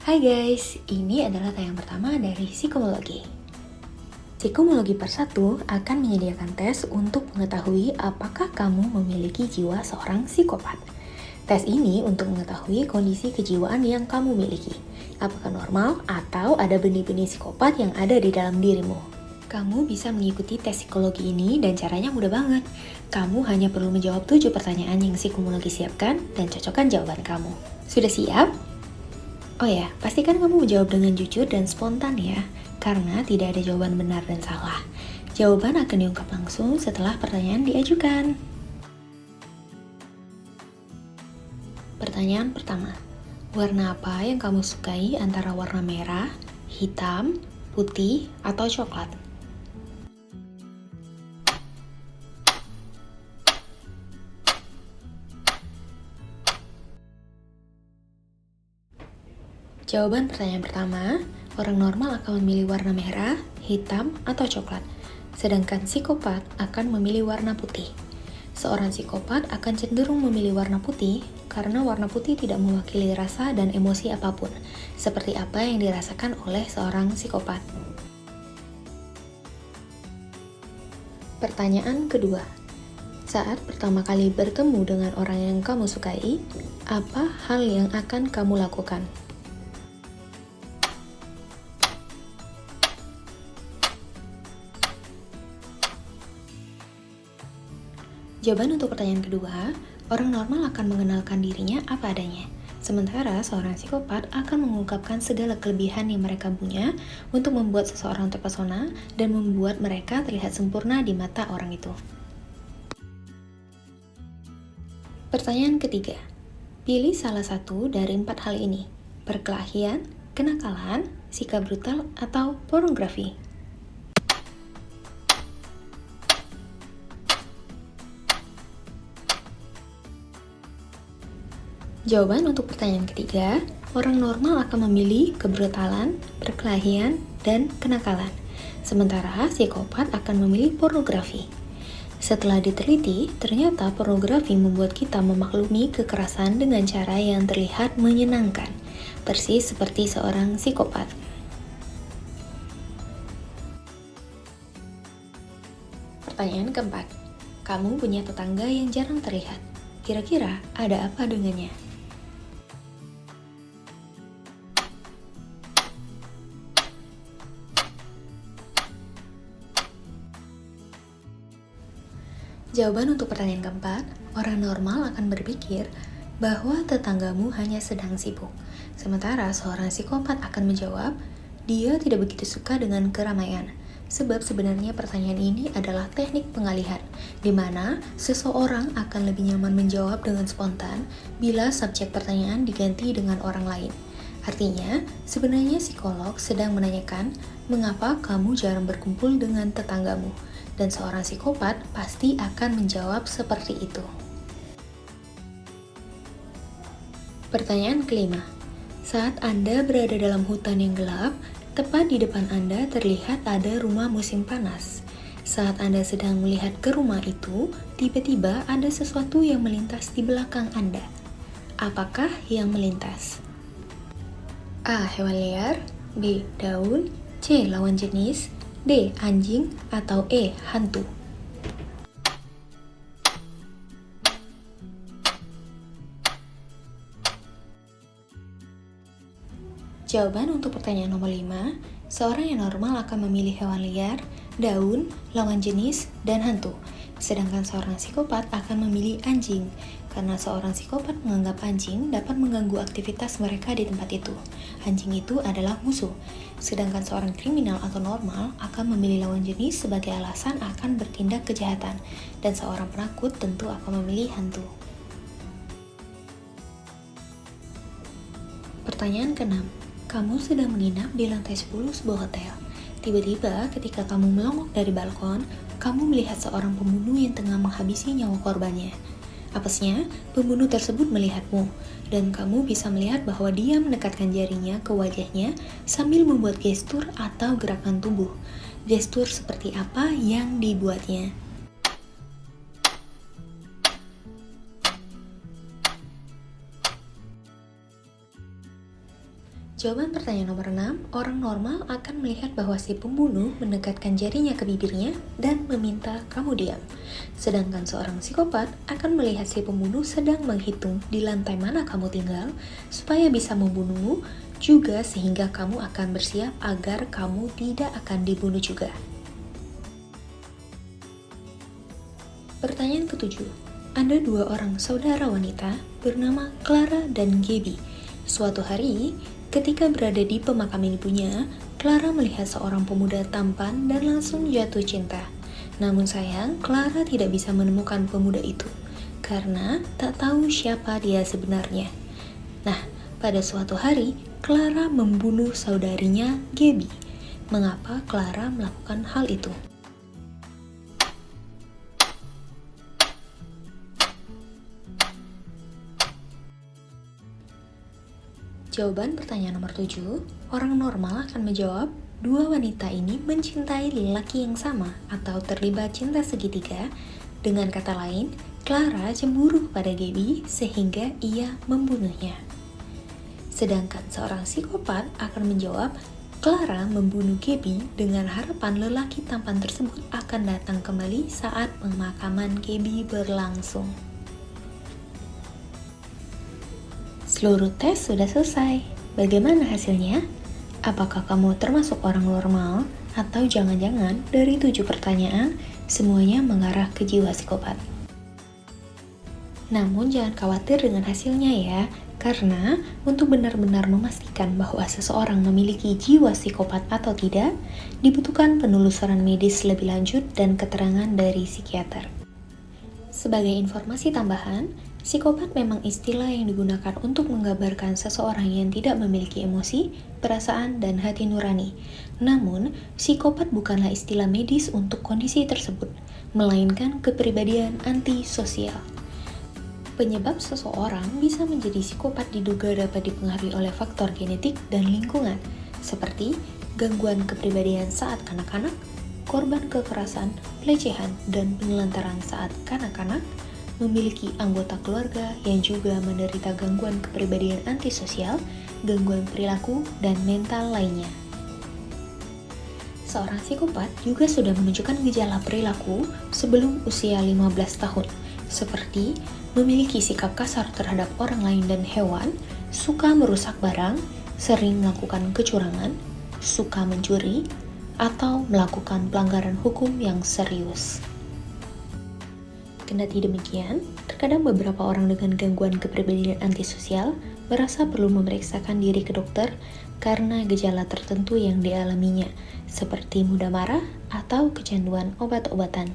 Hai guys, ini adalah tayang pertama dari Psikologi. Psikologi per 1 akan menyediakan tes untuk mengetahui apakah kamu memiliki jiwa seorang psikopat. Tes ini untuk mengetahui kondisi kejiwaan yang kamu miliki. Apakah normal atau ada benih-benih psikopat yang ada di dalam dirimu. Kamu bisa mengikuti tes psikologi ini dan caranya mudah banget. Kamu hanya perlu menjawab 7 pertanyaan yang psikologi siapkan dan cocokkan jawaban kamu. Sudah siap? Oh ya, pastikan kamu menjawab dengan jujur dan spontan ya, karena tidak ada jawaban benar dan salah. Jawaban akan diungkap langsung setelah pertanyaan diajukan. Pertanyaan pertama, warna apa yang kamu sukai antara warna merah, hitam, putih, atau coklat? Jawaban pertanyaan pertama, orang normal akan memilih warna merah, hitam, atau coklat. Sedangkan psikopat akan memilih warna putih. Seorang psikopat akan cenderung memilih warna putih karena warna putih tidak mewakili rasa dan emosi apapun, seperti apa yang dirasakan oleh seorang psikopat. Pertanyaan kedua, saat pertama kali bertemu dengan orang yang kamu sukai, apa hal yang akan kamu lakukan? Jawaban untuk pertanyaan kedua, orang normal akan mengenalkan dirinya apa adanya. Sementara seorang psikopat akan mengungkapkan segala kelebihan yang mereka punya untuk membuat seseorang terpesona dan membuat mereka terlihat sempurna di mata orang itu. Pertanyaan ketiga, pilih salah satu dari 4 hal ini. Perkelahian, kenakalan, sikap brutal, atau pornografi. Jawaban untuk pertanyaan ketiga, orang normal akan memilih kebrutalan, perkelahian, dan kenakalan. Sementara psikopat akan memilih pornografi. Setelah diteliti, ternyata pornografi membuat kita memaklumi kekerasan dengan cara yang terlihat menyenangkan, persis seperti seorang psikopat. Pertanyaan keempat, kamu punya tetangga yang jarang terlihat. Kira-kira ada apa dengannya? Jawaban untuk pertanyaan keempat, orang normal akan berpikir bahwa tetanggamu hanya sedang sibuk. Sementara seorang psikopat akan menjawab, dia tidak begitu suka dengan keramaian. Sebab sebenarnya pertanyaan ini adalah teknik pengalihan, di mana seseorang akan lebih nyaman menjawab dengan spontan bila subjek pertanyaan diganti dengan orang lain. Artinya, sebenarnya psikolog sedang menanyakan, mengapa kamu jarang berkumpul dengan tetanggamu? Dan seorang psikopat pasti akan menjawab seperti itu. Pertanyaan kelima, saat Anda berada dalam hutan yang gelap, tepat di depan Anda terlihat ada rumah musim panas. Saat Anda sedang melihat ke rumah itu, tiba-tiba ada sesuatu yang melintas di belakang Anda. Apakah yang melintas? A. Hewan liar, B. Daun, C. Lawan jenis, D. Anjing, atau E. Hantu. Jawaban untuk pertanyaan nomor 5, seorang yang normal akan memilih hewan liar, daun, lawan jenis, dan hantu. Sedangkan seorang psikopat akan memilih anjing, karena seorang psikopat menganggap anjing dapat mengganggu aktivitas mereka di tempat itu. Anjing itu adalah musuh. Sedangkan seorang kriminal atau normal akan memilih lawan jenis sebagai alasan akan bertindak kejahatan, dan seorang penakut tentu akan memilih hantu. Pertanyaan ke-6, kamu sedang menginap di lantai 10 sebuah hotel. Tiba-tiba ketika kamu melongok dari balkon, kamu melihat seorang pembunuh yang tengah menghabisi nyawa korbannya. Apesnya, pembunuh tersebut melihatmu, dan kamu bisa melihat bahwa dia mendekatkan jarinya ke wajahnya sambil membuat gestur atau gerakan tubuh. Gestur seperti apa yang dibuatnya? Jawaban pertanyaan nomor 6, orang normal akan melihat bahwa si pembunuh mendekatkan jarinya ke bibirnya dan meminta kamu diam. Sedangkan seorang psikopat akan melihat si pembunuh sedang menghitung di lantai mana kamu tinggal supaya bisa membunuhmu, juga sehingga kamu akan bersiap agar kamu tidak akan dibunuh juga. Pertanyaan ketujuh, ada dua orang saudara wanita bernama Clara dan Gabby. Suatu hari, ketika berada di pemakaman ibunya, Clara melihat seorang pemuda tampan dan langsung jatuh cinta. Namun sayang, Clara tidak bisa menemukan pemuda itu, karena tak tahu siapa dia sebenarnya. Nah, pada suatu hari, Clara membunuh saudarinya Gabby. Mengapa Clara melakukan hal itu? Jawaban pertanyaan nomor 7, orang normal akan menjawab, dua wanita ini mencintai lelaki yang sama atau terlibat cinta segitiga. Dengan kata lain, Clara cemburu pada Gabby sehingga ia membunuhnya. Sedangkan seorang psikopat akan menjawab, Clara membunuh Gabby dengan harapan lelaki tampan tersebut akan datang kembali saat pemakaman Gabby berlangsung. Seluruh tes sudah selesai. Bagaimana hasilnya? Apakah kamu termasuk orang normal? Atau jangan-jangan dari 7 pertanyaan, semuanya mengarah ke jiwa psikopat? Namun jangan khawatir dengan hasilnya ya, karena untuk benar-benar memastikan bahwa seseorang memiliki jiwa psikopat atau tidak, dibutuhkan penelusuran medis lebih lanjut dan keterangan dari psikiater. Sebagai informasi tambahan, psikopat memang istilah yang digunakan untuk menggambarkan seseorang yang tidak memiliki emosi, perasaan, dan hati nurani. Namun, psikopat bukanlah istilah medis untuk kondisi tersebut, melainkan kepribadian antisosial. Penyebab seseorang bisa menjadi psikopat diduga dapat dipengaruhi oleh faktor genetik dan lingkungan, seperti gangguan kepribadian saat kanak-kanak, korban kekerasan, pelecehan, dan penelantaran saat kanak-kanak, memiliki anggota keluarga yang juga menderita gangguan kepribadian antisosial, gangguan perilaku, dan mental lainnya. Seorang psikopat juga sudah menunjukkan gejala perilaku sebelum usia 15 tahun, seperti memiliki sikap kasar terhadap orang lain dan hewan, suka merusak barang, sering melakukan kecurangan, suka mencuri, atau melakukan pelanggaran hukum yang serius. Kendati demikian, terkadang beberapa orang dengan gangguan kepribadian antisosial merasa perlu memeriksakan diri ke dokter karena gejala tertentu yang dialaminya, seperti mudah marah atau kecanduan obat-obatan.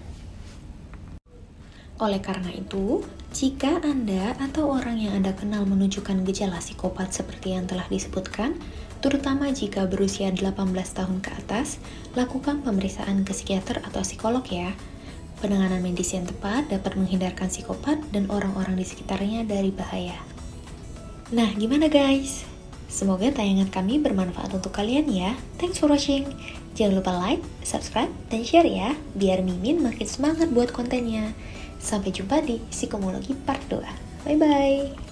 Oleh karena itu, jika Anda atau orang yang Anda kenal menunjukkan gejala psikopat seperti yang telah disebutkan, terutama jika berusia 18 tahun ke atas, lakukan pemeriksaan ke psikiater atau psikolog ya. Penanganan medis yang tepat dapat menghindarkan psikopat dan orang-orang di sekitarnya dari bahaya. Nah, gimana guys? Semoga tayangan kami bermanfaat untuk kalian ya. Thanks for watching. Jangan lupa like, subscribe, dan share ya, biar Mimin makin semangat buat kontennya. Sampai jumpa di Psikomologi Part 2. Bye-bye.